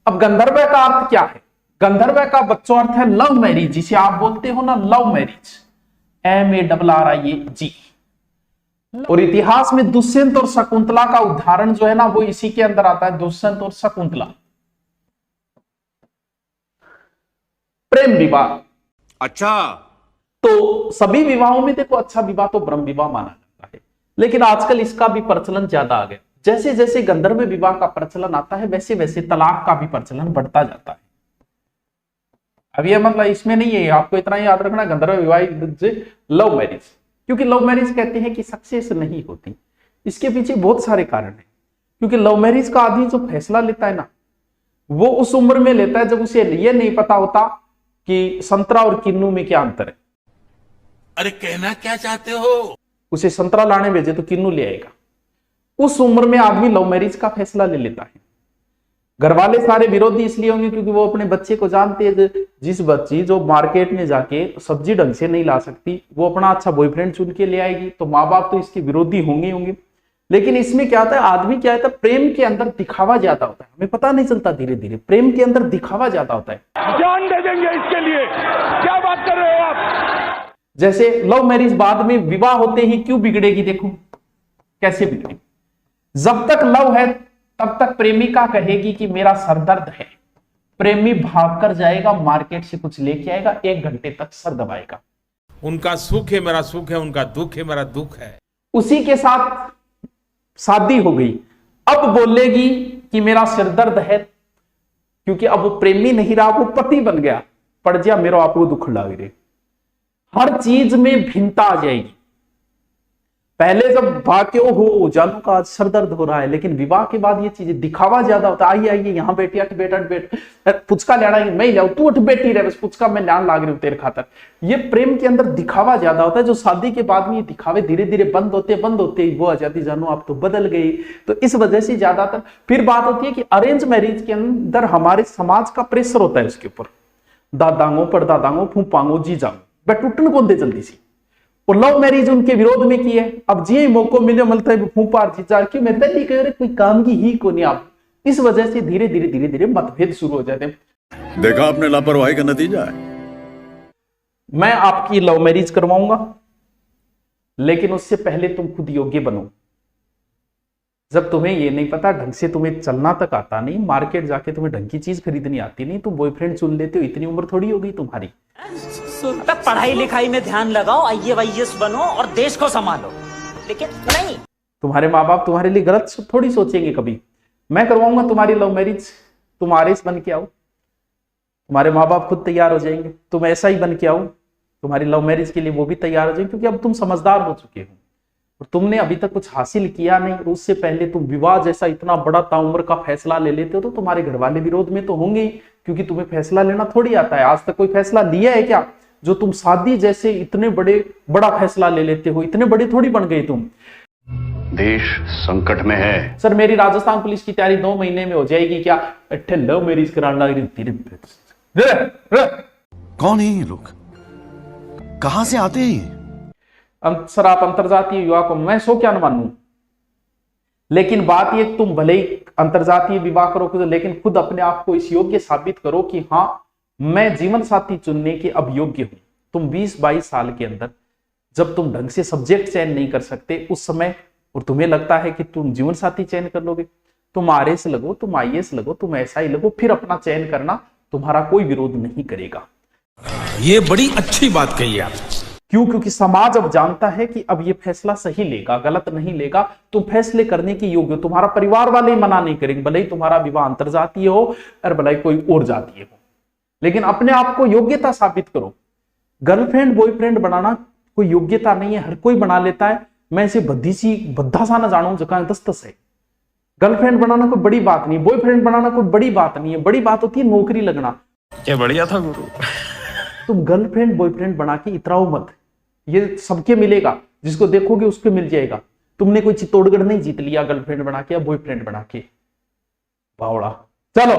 अब गंधर्व का अर्थ क्या है? गंधर्व का बच्चों अर्थ है लव मैरिज, जिसे आप बोलते हो ना लव मैरिज, MARRIAG। और इतिहास में दुष्यंत और शकुंतला का उदाहरण जो है ना वो इसी के अंदर आता है, दुष्यंत और शकुंतला। प्रेम विवाह, अच्छा, तो सभी विवाहों में देखो अच्छा विवाह तो ब्रह्म विवाह माना जाता है, लेकिन आजकल इसका भी प्रचलन ज्यादा आ गया। जैसे जैसे गंधर्व विवाह का प्रचलन आता है वैसे वैसे तलाक का भी प्रचलन बढ़ता जाता है। अब ये मतलब इसमें नहीं है, आपको इतना याद रखना गंधर्व विवाह लव मैरिज, क्योंकि लव मैरिज कहते हैं कि सक्सेस नहीं होती, इसके पीछे बहुत सारे कारण हैं। क्योंकि लव मैरिज का आदमी जो फैसला लेता है ना वो उस उम्र में लेता है जब उसे ये नहीं पता होता कि संतरा और किन्नू में क्या अंतर है। अरे कहना क्या चाहते हो? उसे संतरा लाने भेजे तो किन्नू ले आएगा। उस उम्र में आदमी लव मैरिज का फैसला ले लेता है। घर वाले सारे विरोधी इसलिए होंगे क्योंकि वो अपने बच्चे को जानते हैं, जिस बच्ची जो मार्केट में जाके सब्जी ढंग से नहीं ला सकती वो अपना अच्छा बॉयफ्रेंड चुन के ले आएगी, तो माँ बाप तो इसके विरोधी होंगे होंगे। लेकिन इसमें क्या होता है, आदमी क्या होता है, प्रेम के अंदर दिखावा ज्यादा होता है, हमें पता नहीं चलता, धीरे धीरे प्रेम के अंदर दिखावा ज्यादा होता है। जान दे देंगे इसके लिए, क्या बात कर रहे हो आप? जैसे लव मैरिज बाद में विवाह होते ही क्यों बिगड़ेगी, देखो कैसे बिगड़ेगी। जब तक लव है तब तक प्रेमिका कहेगी कि मेरा सरदर्द है, प्रेमी भाग कर जाएगा मार्केट से कुछ लेके आएगा, 1 घंटे तक सर दबाएगा। उनका सुख है मेरा सुख है, उनका दुख है मेरा दुख है। उसी के साथ शादी हो गई, अब बोलेगी कि मेरा सिरदर्द है, क्योंकि अब वो प्रेमी नहीं रहा, वो पति बन गया, पड़ जा मेरा आपको दुख लग रहे। हर चीज में भिन्नता आ जाएगी। पहले जब भाग्य हो जानू का आज सर दर्द हो रहा है, लेकिन विवाह के बाद ये चीजें दिखावा ज्यादा होता है। आइए आइए यहाँ बैठी, अठ बैठ अठ बैठ, पुचका लेना मैं ही लाऊ, तू उठ बैठी रहे, बस पुचका मैं लान लाग रही हूँ तेरे खातर। ये प्रेम के अंदर दिखावा ज्यादा होता है, जो शादी के बाद में ये दिखावे धीरे धीरे बंद होते वो आ जाती, जानू आप तो बदल गई। तो इस वजह से ज्यादातर फिर बात होती है कि अरेंज मैरिज के अंदर हमारे समाज का प्रेशर होता है उसके ऊपर, दादांगो परदादांगो फूफांगो जीजांगो, वह टूटन कौन दे जल्दी सी। और लव मैरिज उनके विरोध में की है, अब जी मौको मिले मिलता है फूफार जीजा की मैं दिल्ली कह रहे कोई काम की ही को नहीं आप। इस वजह से धीरे धीरे धीरे धीरे मतभेद शुरू हो जाते हैं। देखा आपने लापरवाही का नतीजा है। मैं आपकी लव मैरिज करवाऊंगा, लेकिन उससे पहले तुम खुद योग्य बनो। जब तुम्हें ये नहीं पता ढंग से, तुम्हें चलना तक आता नहीं, मार्केट जाके तुम्हें ढंग की चीज खरीदनी आती नहीं, तुम बॉयफ्रेंड चुन लेते हो, इतनी उम्र थोड़ी हो गई तुम्हारी। पढ़ाई लिखाई में ध्यान लगाओ, IAS बनो और देश को संभालो, लेकिन नहीं, तुम्हारे माँ बाप तुम्हारे लिए गलत थोड़ी सोचेंगे कभी। मैं करवाऊंगा तुम्हारी लव मैरिज, तुम आरएस बन के आओ, तुम्हारे माँ बाप खुद तैयार हो जाएंगे। तुम ऐसा ही बन के आओ, तुम्हारी लव मैरिज के लिए वो भी तैयार हो जाएंगे, क्योंकि अब तुम समझदार हो चुके हो और तुमने अभी तक कुछ हासिल किया नहीं। उससे पहले तुम विवाह जैसा इतना बड़ा ताउम्र का फैसला ले लेते हो तो तुम्हारे घर वाले विरोध में तो होंगे ही, क्योंकि तुम्हें फैसला लेना थोड़ी आता है। आज तक कोई फैसला लिया है क्या जो तुम शादी जैसे इतने बड़ा फैसला ले लेते हो? इतने बड़े थोड़ी बन गए तुम। देश संकट में है। सर मेरी राजस्थान पुलिस की तैयारी 2 महीने में हो जाएगी क्या? अट्ठे लव मैरिज कराने लग रही। कौन है ये लोग, कहां से आते हैं? सर आप अंतरजातीय विवाह को मैं सो क्या न मानूं, लेकिन बात ये तुम भले ही अंतरजातीय विवाह करो, लेकिन खुद अपने आप को इस योग्य साबित करो कि हाँ मैं जीवन साथी चुनने के अब योग्य हूं। तुम 20-22 साल के अंदर जब तुम ढंग से सब्जेक्ट चयन नहीं कर सकते उस समय, और तुम्हें लगता है कि तुम जीवन साथी चयन कर लोगे, तुम आरएस लगो, तुम IAS लगो, तुम SI लगो, फिर अपना चयन करना, तुम्हारा कोई विरोध नहीं करेगा। ये बड़ी अच्छी बात कही आप। क्यों? क्योंकि समाज अब जानता है कि अब ये फैसला सही लेगा, गलत नहीं लेगा। तुम फैसले करने के योग्य हो, तुम्हारा परिवार वाले ही मना नहीं करेंगे, भले ही तुम्हारा विवाह अंतरजातीय हो और भले ही कोई और जातीय हो, लेकिन अपने आप को योग्यता साबित करो। गर्लफ्रेंड बॉयफ्रेंड बनाना कोई योग्यता नहीं है, हर कोई बना लेता है। मैं इसे बद्धा सा ना जानू जगह 10 है। गर्लफ्रेंड बनाना कोई बड़ी बात नहीं, बॉयफ्रेंड बनाना कोई बड़ी बात नहीं है, बड़ी बात होती है नौकरी लगना। क्या बढ़िया था गुरु। तुम गर्लफ्रेंड बॉयफ्रेंड बना के इतराओ मत, ये सबके मिलेगा, जिसको देखोगे उसको मिल जाएगा। तुमने कोई चित्तौड़गढ़ नहीं जीत लिया गर्लफ्रेंड बना के या बॉयफ्रेंड बना के, बावड़ा। चलो